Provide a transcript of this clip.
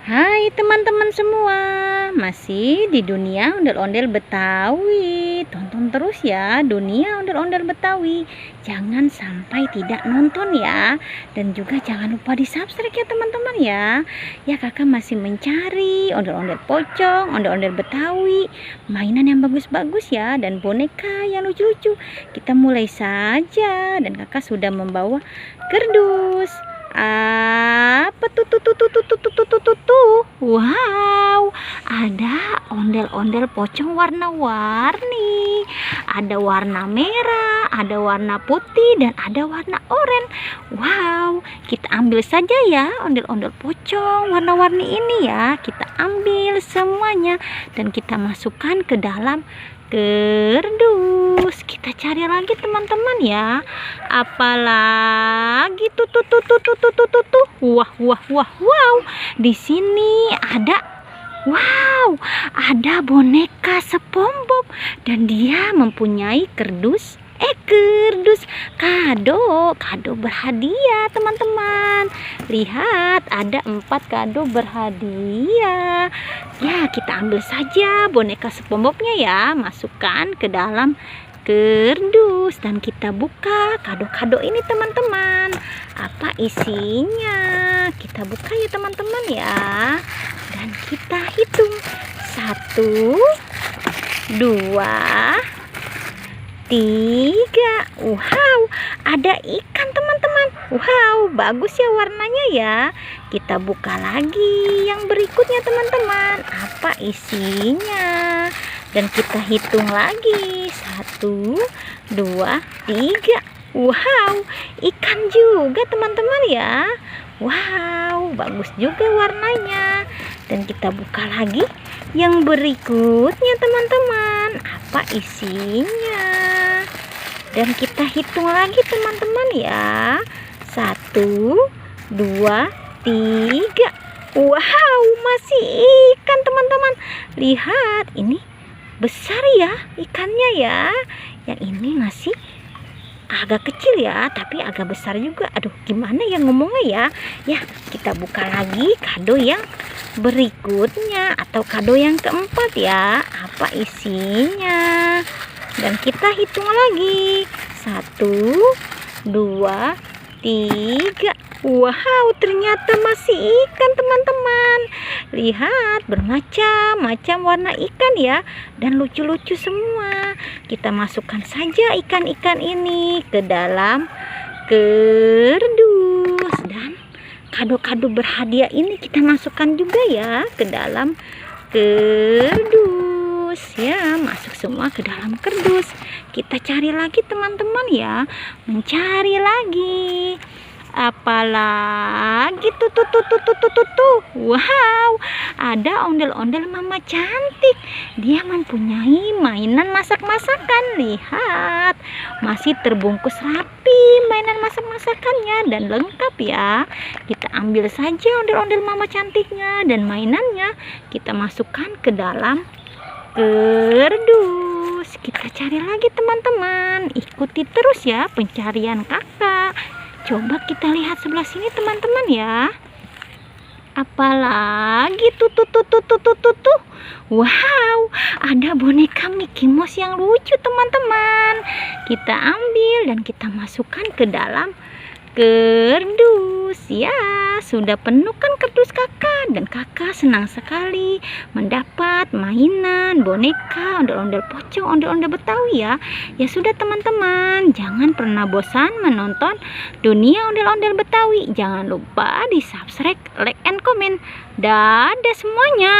Hai teman-teman semua, masih di dunia ondel-ondel Betawi. Tonton terus ya dunia ondel-ondel Betawi. Jangan sampai tidak nonton ya. Dan juga jangan lupa di subscribe ya teman-teman ya. Ya kakak masih mencari ondel-ondel pocong, ondel-ondel Betawi, mainan yang bagus-bagus ya, dan boneka yang lucu-lucu. Kita mulai saja, dan kakak sudah membawa kardus. Apa tuh? Wow, ada ondel-ondel pocong warna-warni. Ada warna merah, ada warna putih, dan ada warna oranye. Wow, kita ambil saja ya ondel-ondel pocong warna-warni ini ya. Kita ambil semuanya dan kita masukkan ke dalam kardus. Kita cari lagi teman-teman ya. Apalagi tuh. Wow. Di sini ada boneka SpongeBob dan dia mempunyai kardus kado berhadiah teman-teman. Lihat, ada 4 kado berhadiah ya. Kita ambil saja boneka SpongeBobnya ya, masukkan ke dalam kardus dan kita buka kado-kado ini teman-teman. Apa isinya? Kita buka ya teman-teman ya, dan kita hitung 1, 2, 3. Wow, ada ikan teman-teman. Wow, bagus ya warnanya ya. Kita buka lagi yang berikutnya teman-teman. Apa isinya? Dan kita hitung lagi 1, 2, 3. Wow, ikan juga teman-teman ya. Wow, bagus juga warnanya. Dan kita buka lagi yang berikutnya teman-teman. Apa isinya? Dan kita hitung lagi teman-teman ya. 1, 2, 3. Wow, masih ikan teman-teman. Lihat, ini besar ya ikannya ya. Yang ini masih agak kecil ya, tapi agak besar juga. Aduh, gimana ya ngomongnya ya. Ya, kita buka lagi kado yang berikutnya atau kado yang keempat ya. Apa isinya? Dan kita hitung lagi 1, 2, 3. Wow, ternyata masih ikan teman-teman. Lihat, bermacam-macam warna ikan ya, dan lucu-lucu semua. Kita masukkan saja ikan-ikan ini ke dalam kardus, dan kado-kado berhadiah ini kita masukkan juga ya ke dalam kardus ya. Masuk semua ke dalam kardus. Kita cari lagi teman-teman ya, mencari lagi. Apalagi tuh. Wow, ada ondel-ondel mama cantik. Dia mempunyai mainan masak-masakan. Lihat, masih terbungkus rapi mainan masak-masakannya dan lengkap ya. Kita ambil saja ondel-ondel mama cantiknya dan mainannya. Kita masukkan ke dalam kardus. Kita cari lagi teman-teman. Ikuti terus ya pencarian kakak. Coba kita lihat sebelah sini teman-teman ya. Apalagi tuh. Wow, ada boneka Mickey Mouse yang lucu teman-teman. Kita ambil dan kita masukkan ke dalam kardus ya. Sudah penuh kan kardus kakak, dan kakak senang sekali mendapat mainan boneka ondel-ondel pocong, ondel-ondel Betawi ya. Ya sudah teman-teman, jangan pernah bosan menonton dunia ondel-ondel Betawi. Jangan lupa di subscribe, like, and comment. Dadah semuanya.